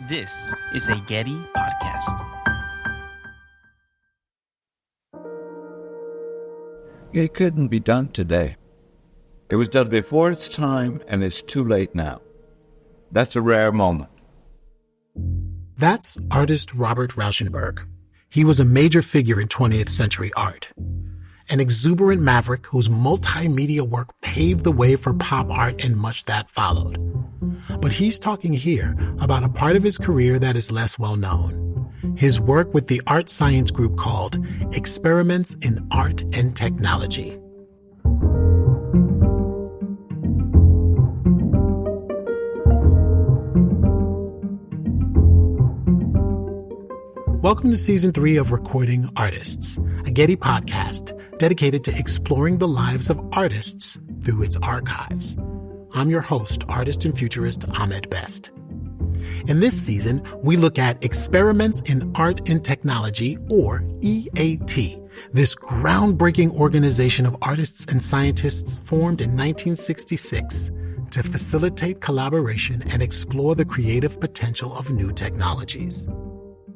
This is a Getty podcast. It couldn't be done today. It was done before its time, and it's too late now. That's a rare moment. That's artist Robert Rauschenberg. He was a major figure in 20th century art. An exuberant maverick whose multimedia work paved the way for pop art and much that followed. But he's talking here about a part of his career that is less well known. His work with the art science group called Experiments in Art and Technology. Welcome to Season 3 of Recording Artists, a Getty podcast dedicated to exploring the lives of artists through its archives. I'm your host, artist and futurist Ahmed Best. In this season, we look at Experiments in Art and Technology, or E.A.T., this groundbreaking organization of artists and scientists formed in 1966 to facilitate collaboration and explore the creative potential of new technologies.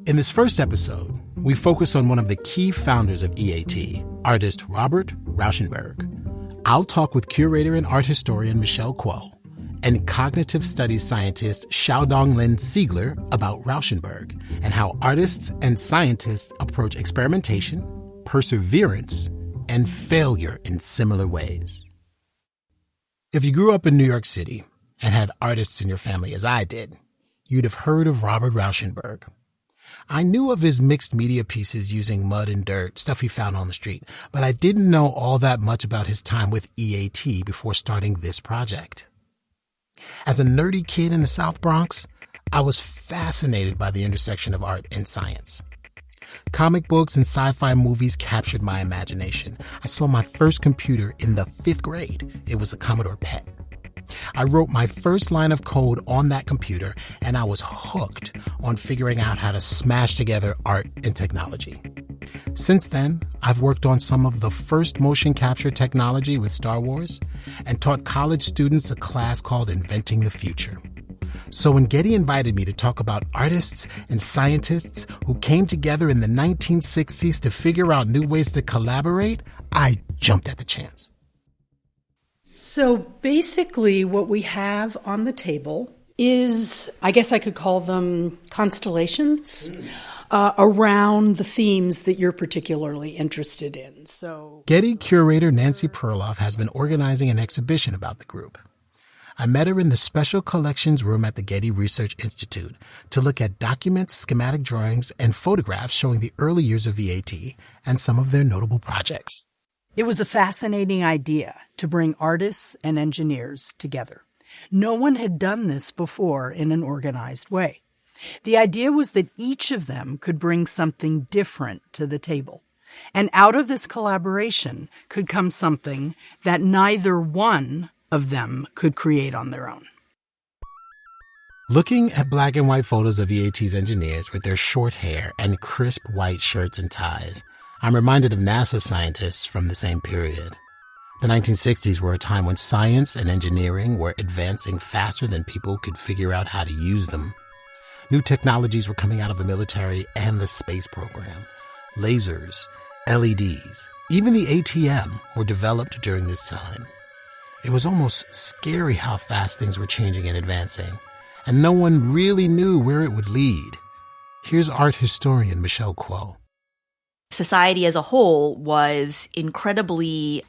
In this first episode, we focus on one of the key founders of E.A.T., artist Robert Rauschenberg. I'll talk with curator and art historian Michelle Kuo and cognitive studies scientist Xiaodong Lin-Siegler about Rauschenberg and how artists and scientists approach experimentation, perseverance, and failure in similar ways. If you grew up in New York City and had artists in your family as I did, you'd have heard of Robert Rauschenberg. I knew of his mixed media pieces using mud and dirt, stuff he found on the street, but I didn't know all that much about his time with E.A.T. before starting this project. As a nerdy kid in the South Bronx, I was fascinated by the intersection of art and science. Comic books and sci-fi movies captured my imagination. I saw my first computer in the 5th grade. It was a Commodore PET. I wrote my first line of code on that computer, and I was hooked on figuring out how to smash together art and technology. Since then, I've worked on some of the first motion capture technology with Star Wars and taught college students a class called Inventing the Future. So when Getty invited me to talk about artists and scientists who came together in the 1960s to figure out new ways to collaborate, I jumped at the chance. So basically what we have on the table is, I guess I could call them constellations around the themes that you're particularly interested in. So Getty curator Nancy Perloff has been organizing an exhibition about the group. I met her in the Special Collections room at the Getty Research Institute to look at documents, schematic drawings, and photographs showing the early years of E.A.T. and some of their notable projects. It was a fascinating idea to bring artists and engineers together. No one had done this before in an organized way. The idea was that each of them could bring something different to the table. And out of this collaboration could come something that neither one of them could create on their own. Looking at black and white photos of E.A.T.'s engineers with their short hair and crisp white shirts and ties, I'm reminded of NASA scientists from the same period. The 1960s were a time when science and engineering were advancing faster than people could figure out how to use them. New technologies were coming out of the military and the space program. Lasers, LEDs, even the ATM were developed during this time. It was almost scary how fast things were changing and advancing, and no one really knew where it would lead. Here's art historian Michelle Kuo. Society as a whole was incredibly,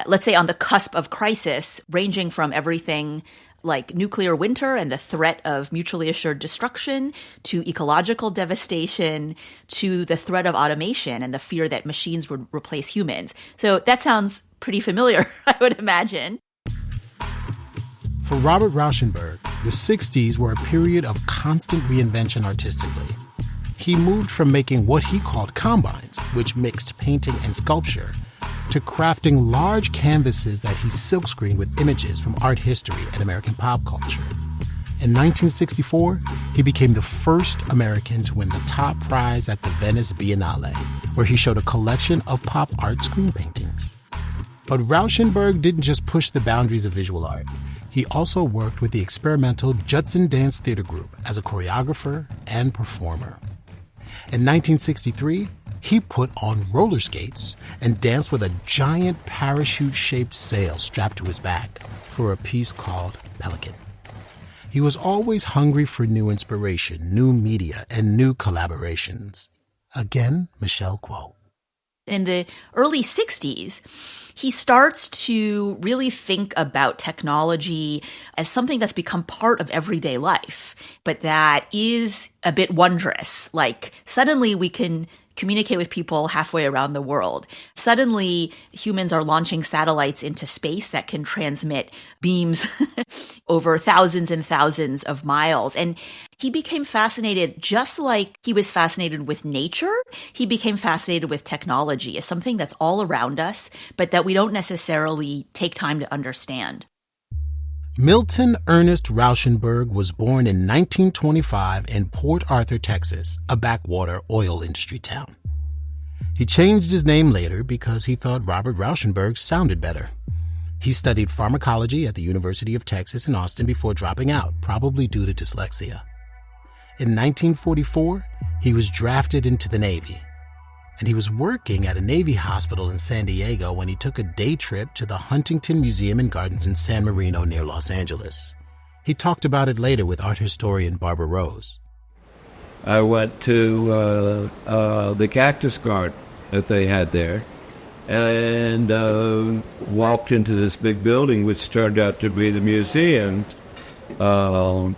let's say, on the cusp of crisis, ranging from everything like nuclear winter and the threat of mutually assured destruction to ecological devastation to the threat of automation and the fear that machines would replace humans. So that sounds pretty familiar, I would imagine. For Robert Rauschenberg, the 60s were a period of constant reinvention artistically. He moved from making what he called combines, which mixed painting and sculpture, to crafting large canvases that he silkscreened with images from art history and American pop culture. In 1964, he became the first American to win the top prize at the Venice Biennale, where he showed a collection of pop art screen paintings. But Rauschenberg didn't just push the boundaries of visual art. He also worked with the experimental Judson Dance Theater Group as a choreographer and performer. In 1963, he put on roller skates and danced with a giant parachute-shaped sail strapped to his back for a piece called Pelican. He was always hungry for new inspiration, new media, and new collaborations. Again, Michelle Kuo. In the early 60s, he starts to really think about technology as something that's become part of everyday life, but that is a bit wondrous. Like, suddenly we can communicate with people halfway around the world. Suddenly, humans are launching satellites into space that can transmit beams over thousands and thousands of miles. And he became fascinated, just like he was fascinated with nature, he became fascinated with technology as something that's all around us, but that we don't necessarily take time to understand. Milton Ernest Rauschenberg was born in 1925 in Port Arthur, Texas, a backwater oil industry town. He changed his name later because he thought Robert Rauschenberg sounded better. He studied pharmacology at the University of Texas in Austin before dropping out, probably due to dyslexia. In 1944, he was drafted into the Navy, and he was working at a Navy hospital in San Diego when he took a day trip to the Huntington Museum and Gardens in San Marino near Los Angeles. He talked about it later with art historian Barbara Rose. I went to the cactus garden that they had there and walked into this big building, which turned out to be the museum.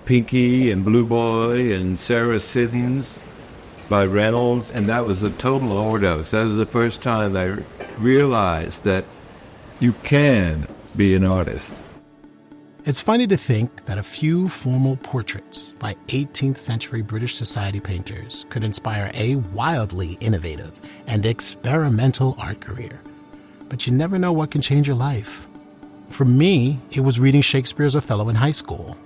Pinky and Blue Boy and Sarah Siddons by Reynolds, and that was a total overdose. That was the first time I realized that you can be an artist. It's funny to think that a few formal portraits by 18th century British society painters could inspire a wildly innovative and experimental art career. But you never know what can change your life. For me, it was reading Shakespeare's Othello in high school.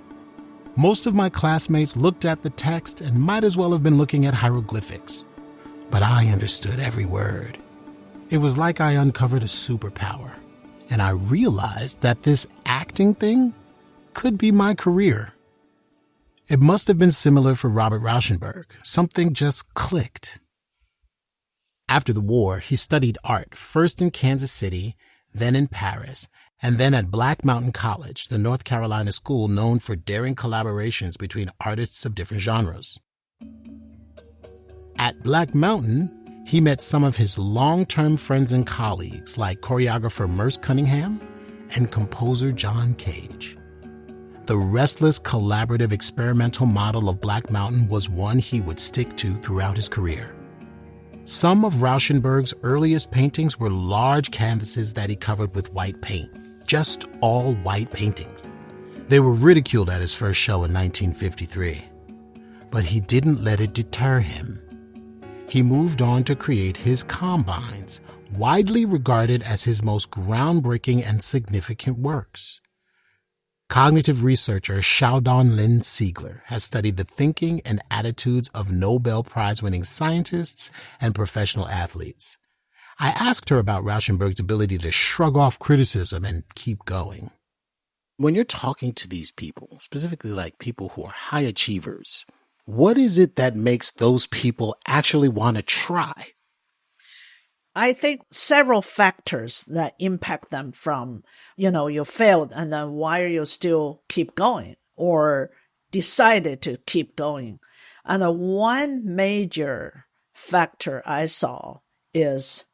Most of my classmates looked at the text and might as well have been looking at hieroglyphics. But I understood every word. It was like I uncovered a superpower, and I realized that this acting thing could be my career. It must have been similar for Robert Rauschenberg. Something just clicked. After the war, he studied art, first in Kansas City, then in Paris, and then at Black Mountain College, the North Carolina school known for daring collaborations between artists of different genres. At Black Mountain, he met some of his long-term friends and colleagues like choreographer Merce Cunningham and composer John Cage. The restless, collaborative, experimental model of Black Mountain was one he would stick to throughout his career. Some of Rauschenberg's earliest paintings were large canvases that he covered with white paint. Just all white paintings. They were ridiculed at his first show in 1953. But he didn't let it deter him. He moved on to create his Combines, widely regarded as his most groundbreaking and significant works. Cognitive researcher Xiaodong Lin-Siegler has studied the thinking and attitudes of Nobel Prize-winning scientists and professional athletes. I asked her about Rauschenberg's ability to shrug off criticism and keep going. When you're talking to these people, specifically like people who are high achievers, what is it that makes those people actually want to try? I think several factors that impact them from, you failed and then why are you still keep going or decided to keep going? And one major factor I saw is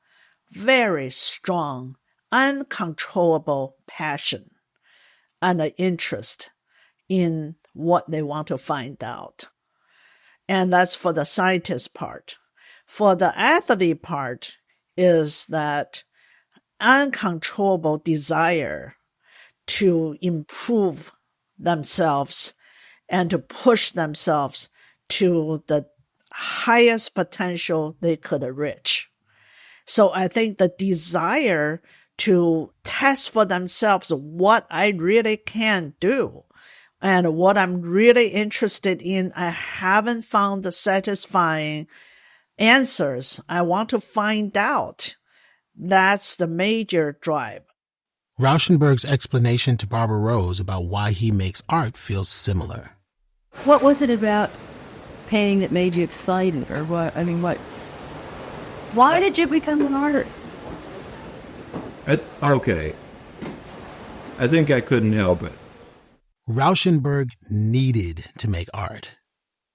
very strong, uncontrollable passion and an interest in what they want to find out. And that's for the scientist part. For the athlete part is that uncontrollable desire to improve themselves and to push themselves to the highest potential they could reach. So I think the desire to test for themselves what I really can do and what I'm really interested in, I haven't found the satisfying answers. I want to find out. That's the major drive. Rauschenberg's explanation to Barbara Rose about why he makes art feels similar. What was it about painting that made you excited, or what? I mean, what? Why did you become an artist? Okay. I think I couldn't help it. Rauschenberg needed to make art.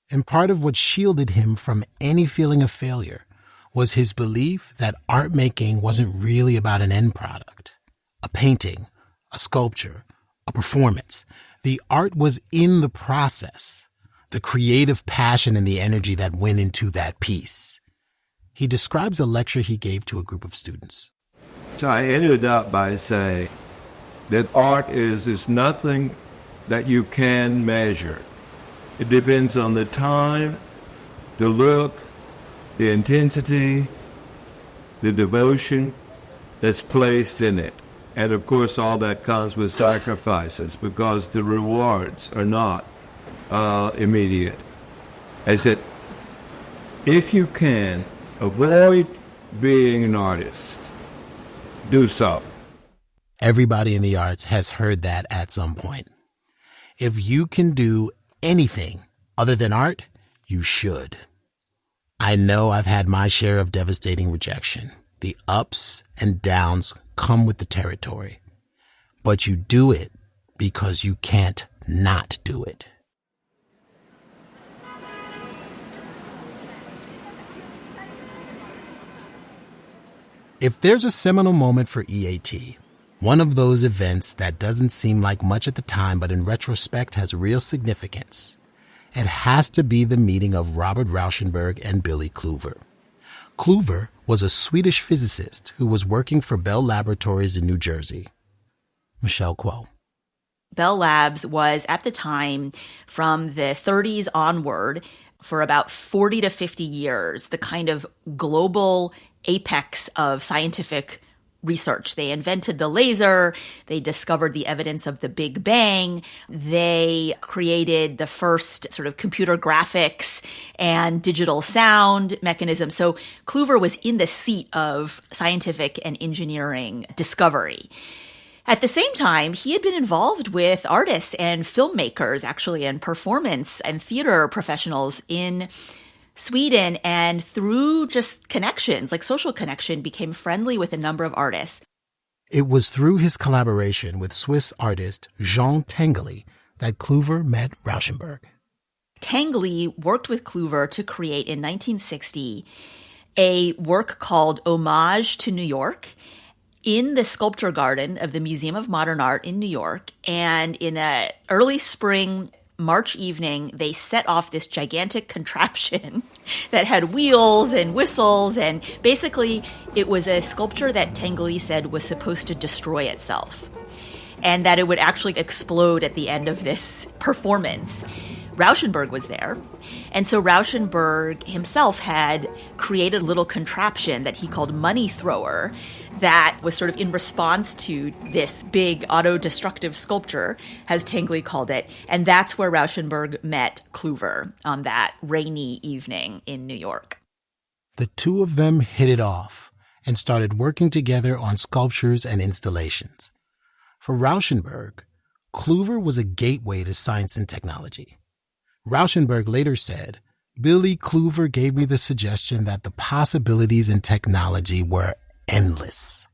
And part of what shielded him from any feeling of failure was his belief that art making wasn't really about an end product. A painting, a sculpture, a performance. The art was in the process, the creative passion and the energy that went into that piece. He describes a lecture he gave to a group of students. So I ended up by saying that art is nothing that you can measure. It depends on the time, the look, the intensity, the devotion that's placed in it. And of course, all that comes with sacrifices because the rewards are not immediate. I said, if you can avoid being an artist, do so. Everybody in the arts has heard that at some point. If you can do anything other than art, you should. I know I've had my share of devastating rejection. The ups and downs come with the territory. But you do it because you can't not do it. If there's a seminal moment for E.A.T, one of those events that doesn't seem like much at the time but in retrospect has real significance, it has to be the meeting of Robert Rauschenberg and Billy Klüver. Klüver was a Swedish physicist who was working for Bell Laboratories in New Jersey. Michelle Kuo. Bell Labs was, at the time, from the 30s onward, for about 40 to 50 years, the kind of global apex of scientific research. They invented the laser. They discovered the evidence of the Big Bang. They created the first sort of computer graphics and digital sound mechanism. So Klüver was in the seat of scientific and engineering discovery. At the same time, he had been involved with artists and filmmakers, actually, and performance and theater professionals in Sweden, and through just connections, like social connection, became friendly with a number of artists. It was through his collaboration with Swiss artist Jean Tinguely that Klüver met Rauschenberg. Tinguely worked with Klüver to create in 1960 a work called Homage to New York in the sculpture garden of the Museum of Modern Art in New York. And in an early spring March evening, they set off this gigantic contraption that had wheels and whistles, and basically it was a sculpture that Tinguely said was supposed to destroy itself, and that it would actually explode at the end of this performance. Rauschenberg was there, and so Rauschenberg himself had created a little contraption that he called Money Thrower that was sort of in response to this big auto-destructive sculpture, as Tinguely called it, and that's where Rauschenberg met Klüver on that rainy evening in New York. The two of them hit it off and started working together on sculptures and installations. For Rauschenberg, Klüver was a gateway to science and technology. Rauschenberg later said, "Billy Klüver gave me the suggestion that the possibilities in technology were endless."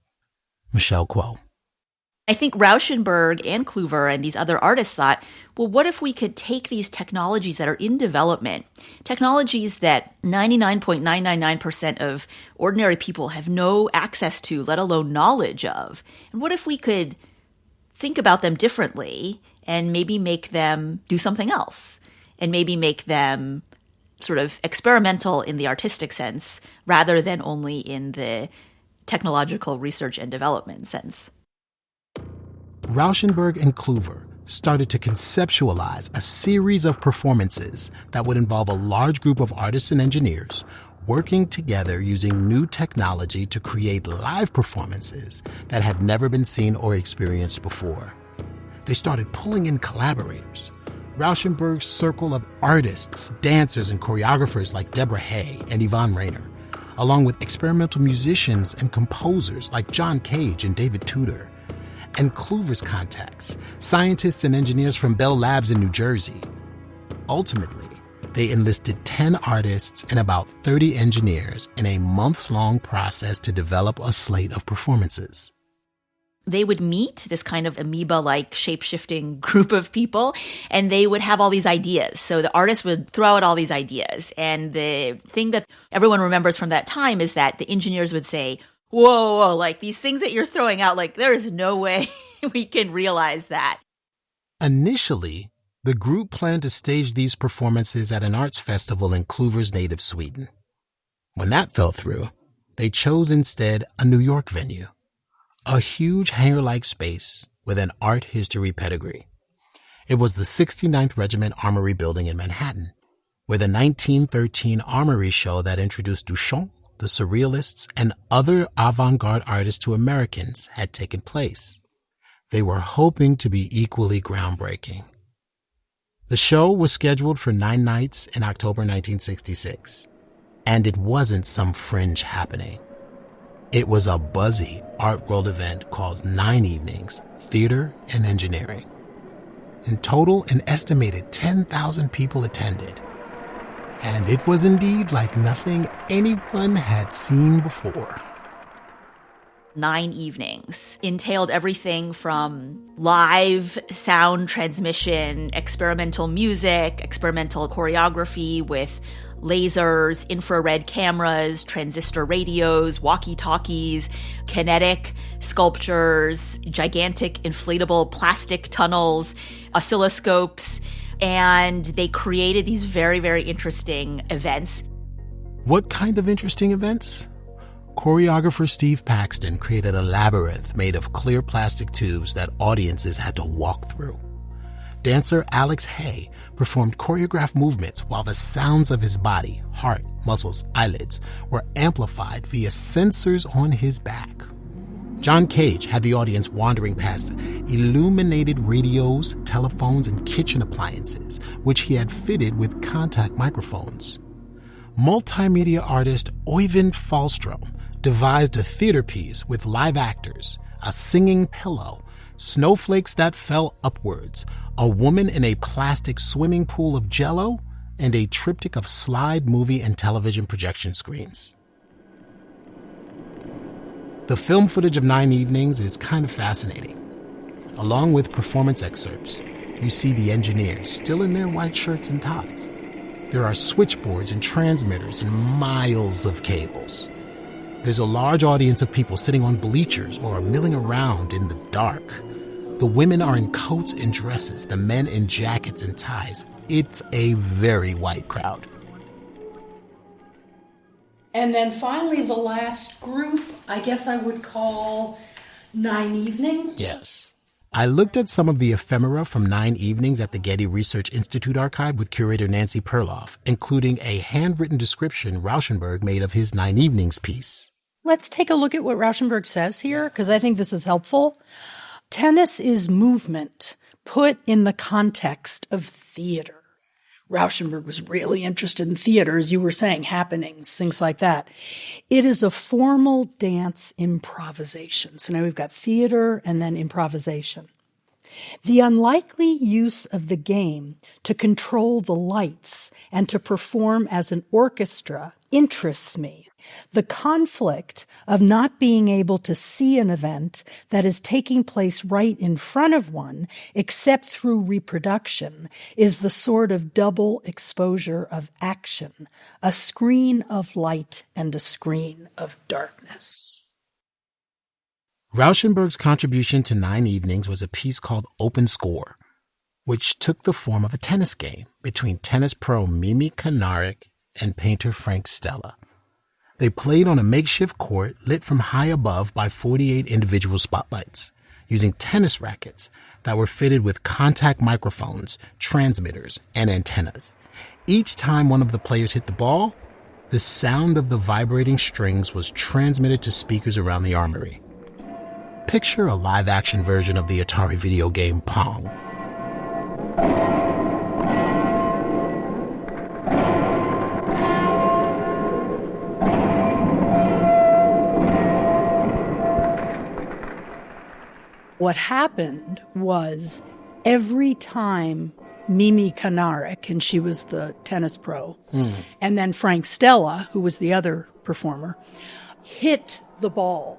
Michelle Kuo. I think Rauschenberg and Klüver and these other artists thought, well, what if we could take these technologies that are in development, technologies that 99.999% of ordinary people have no access to, let alone knowledge of, and what if we could think about them differently and maybe make them do something else? And maybe make them sort of experimental in the artistic sense rather than only in the technological research and development sense. Rauschenberg and Klüver started to conceptualize a series of performances that would involve a large group of artists and engineers working together using new technology to create live performances that had never been seen or experienced before. They started pulling in collaborators. Rauschenberg's circle of artists, dancers, and choreographers like Deborah Hay and Yvonne Rainer, along with experimental musicians and composers like John Cage and David Tudor. and Klüver's contacts, scientists and engineers from Bell Labs in New Jersey. Ultimately, they enlisted 10 artists and about 30 engineers in a months-long process to develop a slate of performances. They would meet, this kind of amoeba-like shape-shifting group of people, and they would have all these ideas. So the artists would throw out all these ideas. And the thing that everyone remembers from that time is that the engineers would say, whoa, like these things that you're throwing out, like there is no way we can realize that. Initially, the group planned to stage these performances at an arts festival in Klüver's native Sweden. When that fell through, they chose instead a New York venue. A huge hangar-like space with an art history pedigree. It was the 69th Regiment Armory Building in Manhattan, where the 1913 Armory show that introduced Duchamp, the Surrealists, and other avant-garde artists to Americans had taken place. They were hoping to be equally groundbreaking. The show was scheduled for 9 nights in October 1966, and it wasn't some fringe happening. It was a buzzy art world event called 9 Evenings, Theater and Engineering. In total, an estimated 10,000 people attended. And it was indeed like nothing anyone had seen before. 9 Evenings entailed everything from live sound transmission, experimental music, experimental choreography with lasers, infrared cameras, transistor radios, walkie-talkies, kinetic sculptures, gigantic inflatable plastic tunnels, oscilloscopes, and they created these very, very interesting events. What kind of interesting events? Choreographer Steve Paxton created a labyrinth made of clear plastic tubes that audiences had to walk through. Dancer Alex Hay performed choreographed movements while the sounds of his body, heart, muscles, eyelids were amplified via sensors on his back. John Cage had the audience wandering past illuminated radios, telephones, and kitchen appliances, which he had fitted with contact microphones. Multimedia artist Oyvind Fahlstrom devised a theater piece with live actors, a singing pillow, snowflakes that fell upwards, a woman in a plastic swimming pool of jello, and a triptych of slide movie and television projection screens. The film footage of 9 Evenings is kind of fascinating. Along with performance excerpts, you see the engineers still in their white shirts and ties. There are switchboards and transmitters and miles of cables. There's a large audience of people sitting on bleachers or milling around in the dark. The women are in coats and dresses, the men in jackets and ties. It's a very white crowd. And then finally, the last group, I guess I would call 9 Evenings. Yes. I looked at some of the ephemera from 9 Evenings at the Getty Research Institute archive with curator Nancy Perloff, including a handwritten description Rauschenberg made of his 9 Evenings piece. Let's take a look at what Rauschenberg says here, because I think this is helpful. Tennis is movement put in the context of theater. Rauschenberg was really interested in theater, as you were saying, happenings, things like that. It is a formal dance improvisation. So now we've got theater and then improvisation. The unlikely use of the game to control the lights and to perform as an orchestra interests me. The conflict of not being able to see an event that is taking place right in front of one, except through reproduction, is the sort of double exposure of action, a screen of light and a screen of darkness. Rauschenberg's contribution to 9 Evenings was a piece called Open Score, which took the form of a tennis game between tennis pro Mimi Kanarek and painter Frank Stella. They played on a makeshift court lit from high above by 48 individual spotlights, using tennis rackets that were fitted with contact microphones, transmitters, and antennas. Each time one of the players hit the ball, the sound of the vibrating strings was transmitted to speakers around the armory. Picture a live-action version of the Atari video game Pong. What happened was every time Mimi Kanarek, and she was the tennis pro, and then Frank Stella, who was the other performer, hit the ball,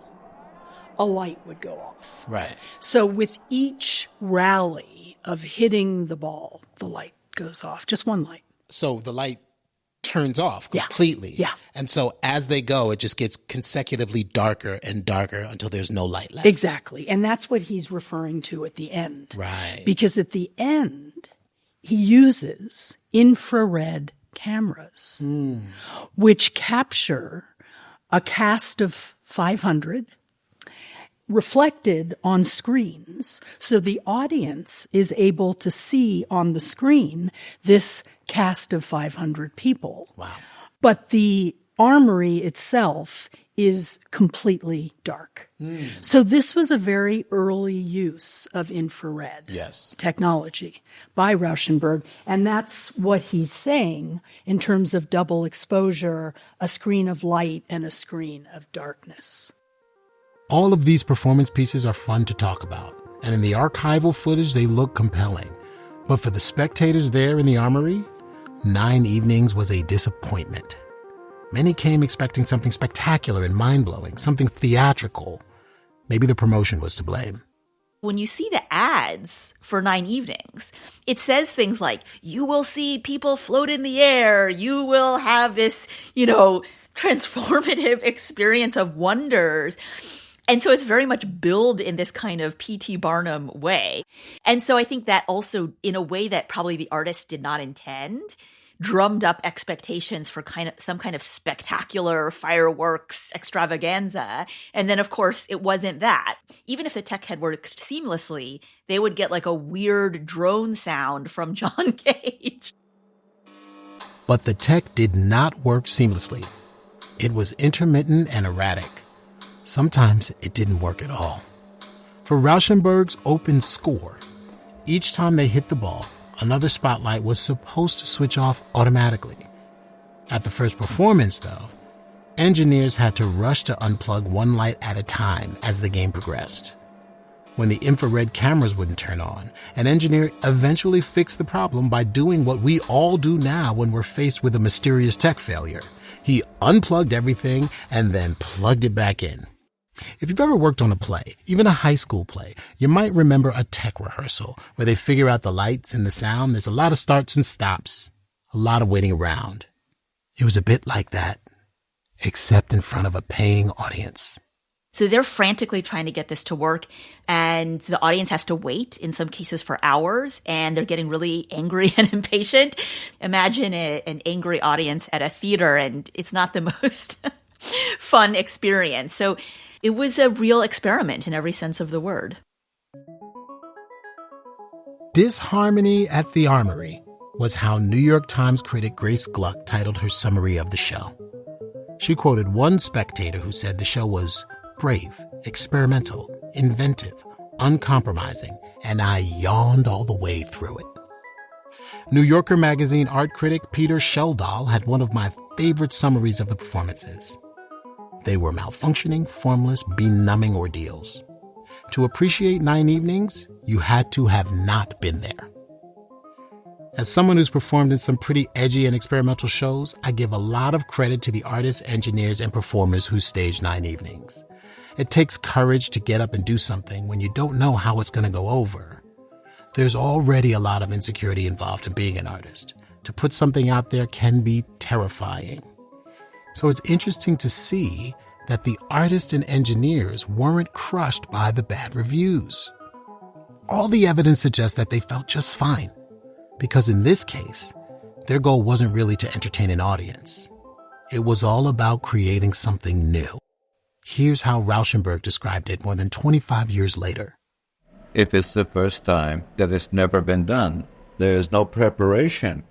a light would go off. Right. So with each rally of hitting the ball, the light goes off, just one light. So the light turns off completely. Yeah. And so as they go, it just gets consecutively darker and darker until there's no light left. Exactly. And that's what he's referring to at the end. Right. Because at the end, he uses infrared cameras, which capture a cast of 500 reflected on screens. So the audience is able to see on the screen this cast of 500 people. Wow. But the armory itself is completely dark. So this was a very early use of infrared technology by Rauschenberg. And that's what he's saying in terms of double exposure, a screen of light and a screen of darkness. All of these performance pieces are fun to talk about, and in the archival footage, they look compelling. But for the spectators there in the armory, 9 Evenings was a disappointment. Many came expecting something spectacular and mind-blowing, something theatrical. Maybe the promotion was to blame. When you see the ads for 9 Evenings, it says things like, you will see people float in the air, you will have this, transformative experience of wonders. And so it's very much billed in this kind of P.T. Barnum way. And so I think that also, in a way that probably the artist did not intend, drummed up expectations for some kind of spectacular fireworks extravaganza. And then, of course, it wasn't that. Even if the tech had worked seamlessly, they would get like a weird drone sound from John Cage. But the tech did not work seamlessly. It was intermittent and erratic. Sometimes it didn't work at all. For Rauschenberg's open score, each time they hit the ball, another spotlight was supposed to switch off automatically. At the first performance, though, engineers had to rush to unplug one light at a time as the game progressed. When the infrared cameras wouldn't turn on, an engineer eventually fixed the problem by doing what we all do now when we're faced with a mysterious tech failure. He unplugged everything and then plugged it back in. If you've ever worked on a play, even a high school play, you might remember a tech rehearsal where they figure out the lights and the sound. There's a lot of starts and stops, a lot of waiting around. It was a bit like that, except in front of a paying audience. So they're frantically trying to get this to work, and the audience has to wait, in some cases for hours, and they're getting really angry and impatient. Imagine an angry audience at a theater, and it's not the most fun experience. So it was a real experiment in every sense of the word. Disharmony at the Armory was how New York Times critic Grace Gluck titled her summary of the show. She quoted one spectator who said the show was brave, experimental, inventive, uncompromising, and I yawned all the way through it. New Yorker magazine art critic Peter Sheldal had one of my favorite summaries of the performances. They were malfunctioning, formless, benumbing ordeals. To appreciate 9 Evenings, you had to have not been there. As someone who's performed in some pretty edgy and experimental shows, I give a lot of credit to the artists, engineers, and performers who stage 9 Evenings. It takes courage to get up and do something when you don't know how it's going to go over. There's already a lot of insecurity involved in being an artist. To put something out there can be terrifying. So it's interesting to see that the artists and engineers weren't crushed by the bad reviews. All the evidence suggests that they felt just fine, because in this case, their goal wasn't really to entertain an audience. It was all about creating something new. Here's how Rauschenberg described it more than 25 years later. If it's the first time that it's never been done, there's no preparation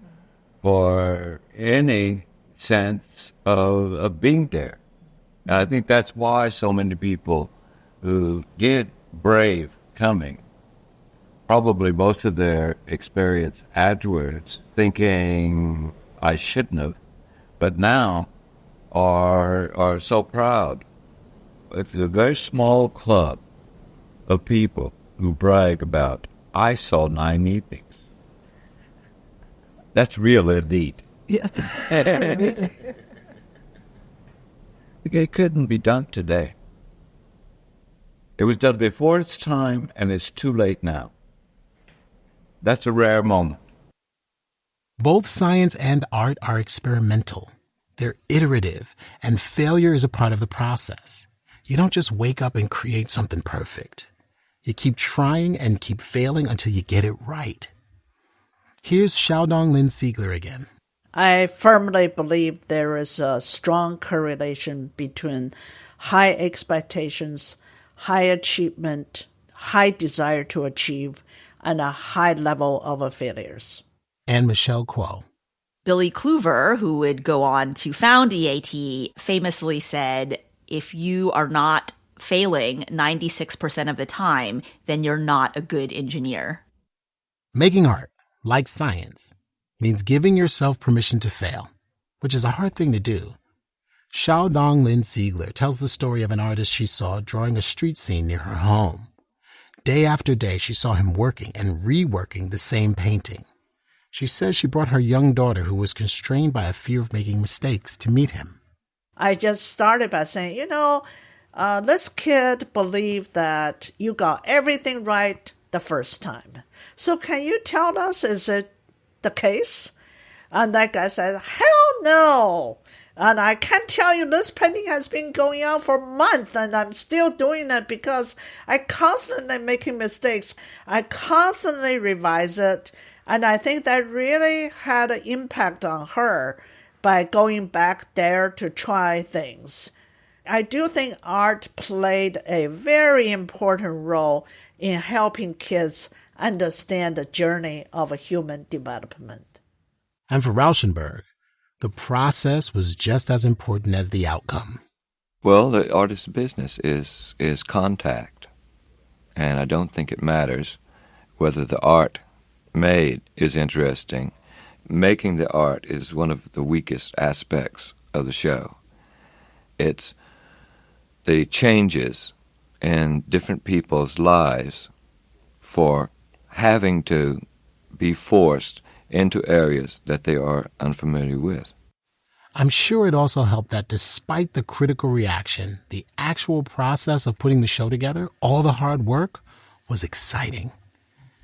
for any sense of being there. And I think that's why so many people who get brave coming, probably most of their experience afterwards, thinking I shouldn't have, but now are so proud. It's a very small club of people who brag about, I saw 9 evenings. That's real elite. It couldn't be done today. It was done before its time, and it's too late now. That's a rare moment. Both science and art are experimental. They're iterative, and failure is a part of the process. You don't just wake up and create something perfect. You keep trying and keep failing until you get it right. Here's Xiaodong Lin-Siegler again. I firmly believe there is a strong correlation between high expectations, high achievement, high desire to achieve, and a high level of failures. And Michelle Kuo. Billy Klüver, who would go on to found E.A.T, famously said, if you are not failing 96% of the time, then you're not a good engineer. Making art, like science, means giving yourself permission to fail, which is a hard thing to do. Xiaodong Lin-Siegler tells the story of an artist she saw drawing a street scene near her home. Day after day, she saw him working and reworking the same painting. She says she brought her young daughter, who was constrained by a fear of making mistakes, to meet him. I just started by saying, this kid believed that you got everything right the first time. So can you tell us, is it the case? And that guy said, hell no. And I can tell you this painting has been going on for months, and I'm still doing it because I constantly making mistakes. I constantly revise it. And I think that really had an impact on her by going back there to try things. I do think art played a very important role in helping kids understand the journey of a human development. And for Rauschenberg, the process was just as important as the outcome. Well, the artist's business is contact. And I don't think it matters whether the art made is interesting. Making the art is one of the weakest aspects of the show. It's the changes in different people's lives for having to be forced into areas that they are unfamiliar with. I'm sure it also helped that despite the critical reaction, the actual process of putting the show together, all the hard work, was exciting.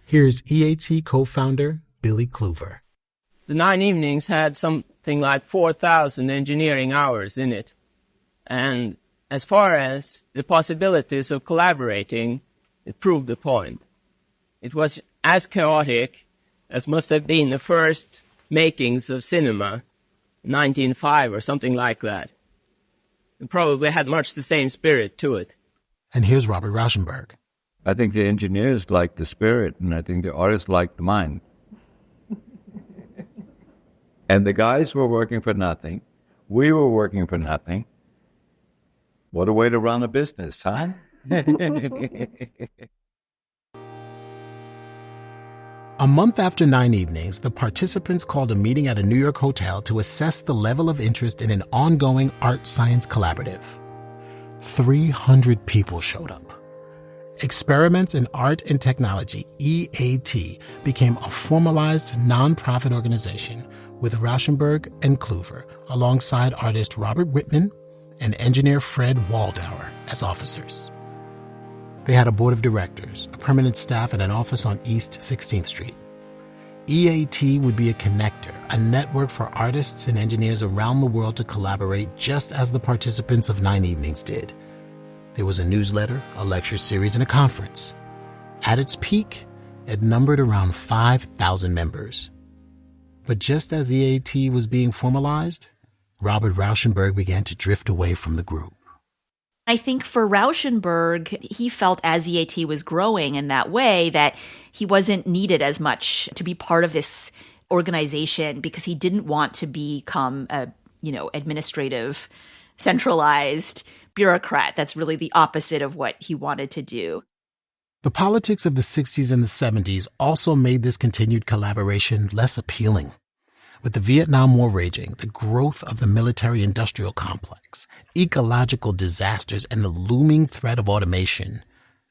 Here's E.A.T co-founder Billy Klüver. The 9 evenings had something like 4,000 engineering hours in it. And as far as the possibilities of collaborating, it proved the point. It was as chaotic as must have been the first makings of cinema, 1905 or something like that. It probably had much the same spirit to it. And here's Robert Rauschenberg. I think the engineers liked the spirit, and I think the artists liked the mind. And the guys were working for nothing. We were working for nothing. What a way to run a business, huh? A month after 9 evenings, the participants called a meeting at a New York hotel to assess the level of interest in an ongoing art-science collaborative. 300 people showed up. Experiments in Art and Technology, E.A.T, became a formalized nonprofit organization with Rauschenberg and Klüver, alongside artist Robert Whitman and engineer Fred Waldauer as officers. They had a board of directors, a permanent staff, and an office on East 16th Street. E.A.T would be a connector, a network for artists and engineers around the world to collaborate just as the participants of 9 evenings did. There was a newsletter, a lecture series, and a conference. At its peak, it numbered around 5,000 members. But just as E.A.T was being formalized, Robert Rauschenberg began to drift away from the group. I think for Rauschenberg, he felt as E.A.T was growing in that way that he wasn't needed as much to be part of this organization because he didn't want to become a, administrative, centralized bureaucrat. That's really the opposite of what he wanted to do. The politics of the 60s and the 70s also made this continued collaboration less appealing. With the Vietnam War raging, the growth of the military-industrial complex, ecological disasters, and the looming threat of automation,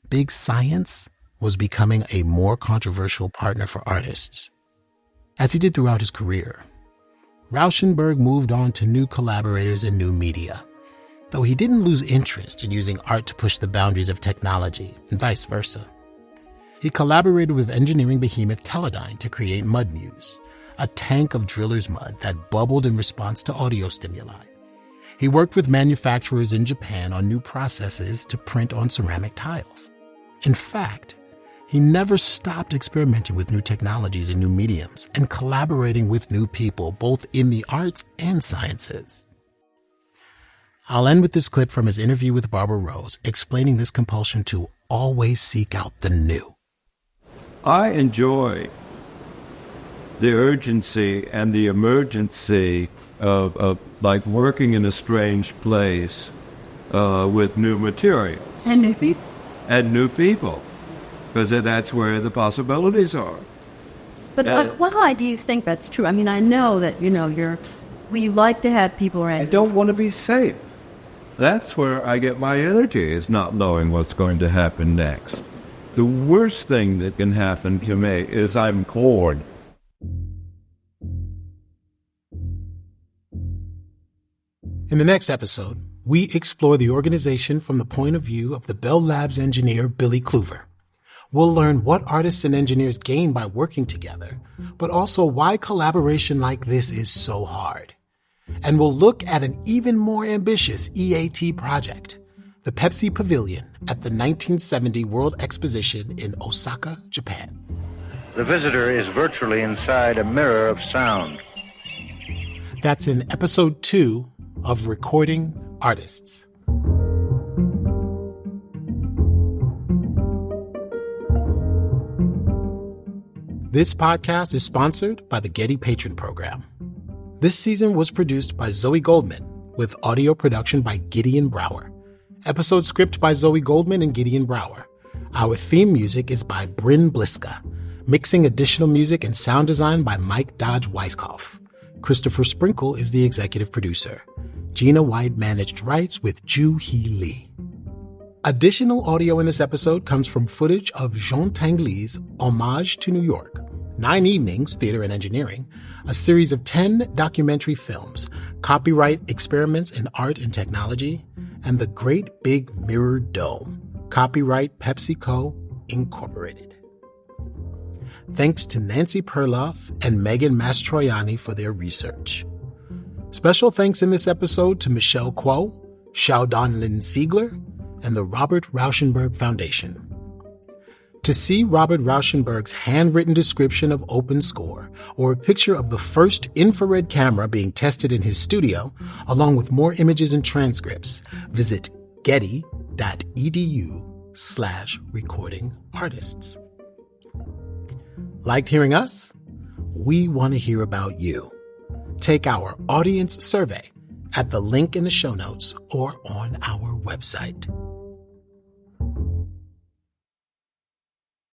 big science was becoming a more controversial partner for artists. As he did throughout his career, Rauschenberg moved on to new collaborators and new media, though he didn't lose interest in using art to push the boundaries of technology and vice versa. He collaborated with engineering behemoth Teledyne to create MudMuse, a tank of driller's mud that bubbled in response to audio stimuli. He worked with manufacturers in Japan on new processes to print on ceramic tiles. In fact, he never stopped experimenting with new technologies and new mediums and collaborating with new people, both in the arts and sciences. I'll end with this clip from his interview with Barbara Rose, explaining this compulsion to always seek out the new. I enjoy the urgency and the emergency of like working in a strange place with new material. And new people. And new people. Because that's where the possibilities are. But why do you think that's true? I mean, I know that, you like to have people around. I don't want to be safe. That's where I get my energy, is not knowing what's going to happen next. The worst thing that can happen to me is I'm bored. In the next episode, we explore the organization from the point of view of the Bell Labs engineer Billy Klüver. We'll learn what artists and engineers gain by working together, but also why collaboration like this is so hard. And we'll look at an even more ambitious E.A.T project, the Pepsi Pavilion at the 1970 World Exposition in Osaka, Japan. The visitor is virtually inside a mirror of sound. That's in episode 2 of Recording Artists. This podcast is sponsored by the Getty Patron Program. This season was produced by Zoe Goldman, with audio production by Gideon Brower. Episode script by Zoe Goldman and Gideon Brower. Our theme music is by Bryn Bliska. Mixing additional music and sound design by Mike Dodge Weiskopf. Christopher Sprinkle is the executive producer. Gina White managed rights with Ju Hee Lee. Additional audio in this episode comes from footage of Jean Tinguely's Homage to New York, 9 Evenings, Theater and Engineering, a series of 10 documentary films, copyright Experiments in Art and Technology, and The Great Big Mirror Dome, copyright PepsiCo, Incorporated. Thanks to Nancy Perloff and Megan Mastroianni for their research. Special thanks in this episode to Michelle Kuo, Xiaodong Lin-Siegler, and the Robert Rauschenberg Foundation. To see Robert Rauschenberg's handwritten description of OpenScore, or a picture of the first infrared camera being tested in his studio, along with more images and transcripts, visit getty.edu/recordingartists. Liked hearing us? We want to hear about you. Take our audience survey at the link in the show notes or on our website.